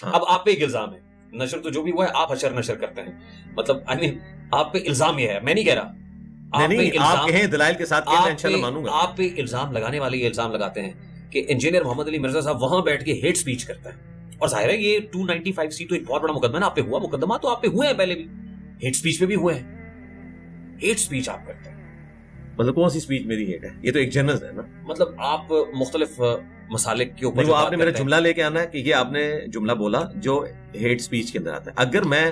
اب آپ پہ ایک الزام ہے, نشر تو جو بھی ہوا ہے آپ حشر نشر کرتے ہیں, مطلب آپ پہ الزام یہ ہے, میں نہیں کہہ رہا, آپ کہیں دلائل کے ساتھ کہیں میں انشاءاللہ مانوں گا. آپ پہ الزام لگانے والے یہ الزام لگاتے ہیں کہ انجینئر محمد علی مرزا صاحب وہاں بیٹھ کے ہیٹ سپیچ کرتا ہے, اور ظاہر ہے یہ 295C تو ایک بہت بڑا مقدمہ ہے نا, آپ پہ ہوا, مقدمات تو آپ پہ ہوئے ہیں پہلے بھی, ہیٹ سپیچ پہ بھی ہوئے ہیں, ہیٹ سپیچ آپ کرتے ہیں. مطلب کون سی سپیچ میری ہیٹ ہے؟ یہ تو ایک جنرل ہے نا, مطلب آپ مختلف مسالک کے اوپر, وہ آپ نے میرا جملہ لے کے آنا ہے کہ یہ آپ نے جملہ بولا جو ہیٹ سپیچ کے اندر آتا ہے. اگر میں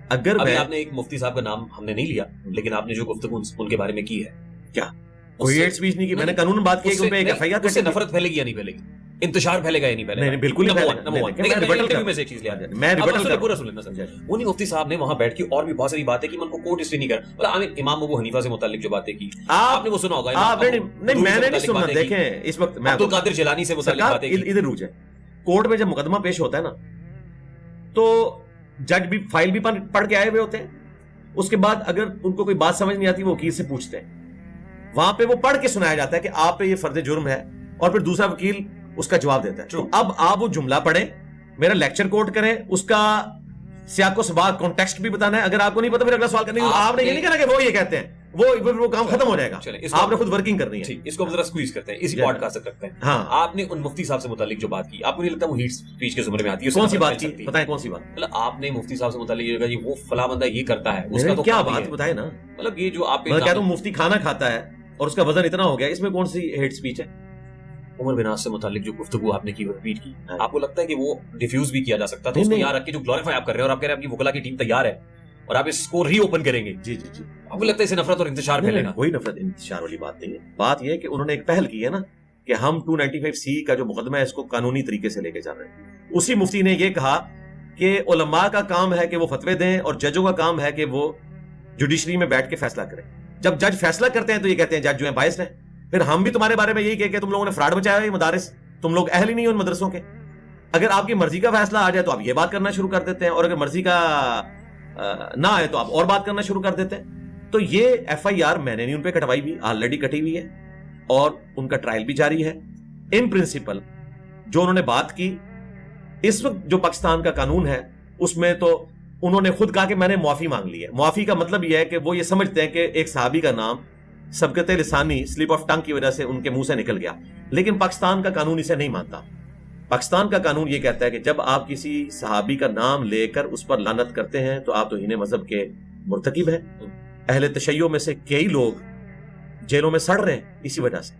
آپ نے ایک مفتی صاحب کا نام ہم نے نہیں لیا, لیکن آپ نے جو گفتگو ان کے بارے میں کی ہے, کیا کوئی ہیٹ سپیچ نہیں کی؟ میں نے قانون بات کی کہ ان پہ ایک ایف آئی آر, اس سے نفرت پھیلے گی یا نہیں پھیلے گی, انتشار پھیلے گا یا نہیں پھیلے گا؟ نہیں بالکل نہیں پھیلے گا. میں سے ایک چیز لیا, میں ریبٹل کر پورا سن لینا سمجھا. انہی مفتی صاحب نے وہاں بیٹھ کے اور بھی بہت ساری باتیں کی, میں ان کو کوٹ اس لیے نہیں کر رہا, مطلب امام ابو حنیفہ سے متعلق جو باتیں کی آپ نے وہ سنا ہوگا. نہیں میں نے نہیں سنا. دیکھیں اس وقت میں عبد القادر جیلانی سے متعلق باتیں کی. ادھر رک جائے, کورٹ میں جب مقدمہ پیش ہوتا ہے نا تو جج بھی فائل بھی پڑھ کے آئے ہوئے ہوتے ہیں, اس کے بعد اگر ان کو کوئی بات سمجھ نہیں آتی وہ وکیل سے پوچھتے ہیں, وہاں پہ وہ پڑھ کے سنایا جاتا ہے کہ آپ پہ یہ فرض جرم ہے, اور پھر دوسرا وکیل اس کا جواب دیتا ہے. تو اب آپ وہ جملہ پڑھیں, میرا لیکچر کوٹ کریں, اس کا سیاق و سباق کانٹیکسٹ بھی بتانا ہے. اگر آپ کو نہیں پتا پھر اگلا سوال کرنے کی, آپ نے یہ نہیں کہنا کہ وہ یہ کہتے ہیں, وہ کام ختم ہو جائے گا. آپ نے خود ورکنگ کرنی ہے. اس کو ذرا سکویز کرتے ہیں, اسی پوڈ کاسٹ سے کرتے ہیں. ہاں, آپ نے ان مفتی صاحب سے متعلق جو بات کی, آپ کو نہیں لگتا وہ ہیٹ سپیچ کے زمرے میں آتی ہے؟ کون سی بات کی بتائیں, کون سی بات؟ مطلب آپ نے مفتی صاحب سے متعلق یہ کہا جی وہ فلاں بندہ یہ کرتا ہے, اس کا تو کیا بات بتائے نا. مطلب یہ جو آپ میں کہتا ہوں مفتی کھانا کھاتا ہے اور اس کا وزن اتنا ہو گیا, اس میں کون سی ہیٹ سپیچ ہے؟ عمر بن عاص سے متعلق جو گفتگو آپ نے کی, ریپیٹ کی, آپ کو لگتا ہے کہ وہ ڈیفیوز بھی کیا جا سکتا تھا؟ اس کو یہاں رکھ کے جو گلوریفائی آپ کر رہے ہیں, اور آپ کہہ رہے ہیں آپ کی وکلا کی ٹیم تیار ہے اور آپ اس کو ری اوپن کریں گے, جی جی جی, آپ کو لگتا ہے اسے نفرت اور انتشار پھیلے گا؟ کوئی نفرت انتشار والی بات نہیں ہے. بات یہ ہے کہ انہوں نے ایک پہل کی ہے نا کہ ہم 295C کا جو مقدمہ ہے اس کو قانونی طریقے سے لے کے جا رہے ہیں. اسی مفتی نے یہ کہا کہ علماء کا کام ہے کہ وہ فتوے دیں, اور ججوں کا کام ہے کہ وہ جوڈیشری میں بیٹھ کے فیصلہ کریں. جب جج فیصلہ کرتے ہیں تو یہ کہتے ہیں جج جو ہیں بائس ہیں. پھر ہم بھی تمہارے بارے میں یہی کہہ کہ تم لوگوں نے فراڈ مچایا ہے, یہ مدارس تم لوگ اہل ہی نہیں ہو ان مدرسوں کے. اگر آپ کی مرضی کا فیصلہ آ جائے تو آپ یہ بات کرنا شروع کر دیتے ہیں, اور اگر مرضی کا نہ آئے تو آپ اور بات کرنا شروع کر دیتے ہیں. تو یہ ایف آئی آر میں نے نہیں ان پہ کٹوائی بھی, آلریڈی کٹی ہوئی ہے, اور ان کا ٹرائل بھی جاری ہے. ان پرنسپل جو انہوں نے بات کی, اس وقت جو پاکستان کا قانون ہے اس میں تو انہوں نے خود کہا کہ میں نے معافی مانگ لی ہے. معافی کا مطلب یہ ہے کہ وہ یہ سمجھتے ہیں کہ ایک صحابی کا نام سبقت لسانی, سلپ آف ٹنگ کی وجہ سے ان کے منہ سے نکل گیا, لیکن پاکستان کا قانون اسے نہیں مانتا. پاکستان کا قانون یہ کہتا ہے کہ جب آپ کسی صحابی کا نام لے کر اس پر لعنت کرتے ہیں تو آپ توہین مذہب کے مرتکب ہیں. اہل تشیع میں سے کئی لوگ جیلوں میں سڑ رہے ہیں اسی وجہ سے.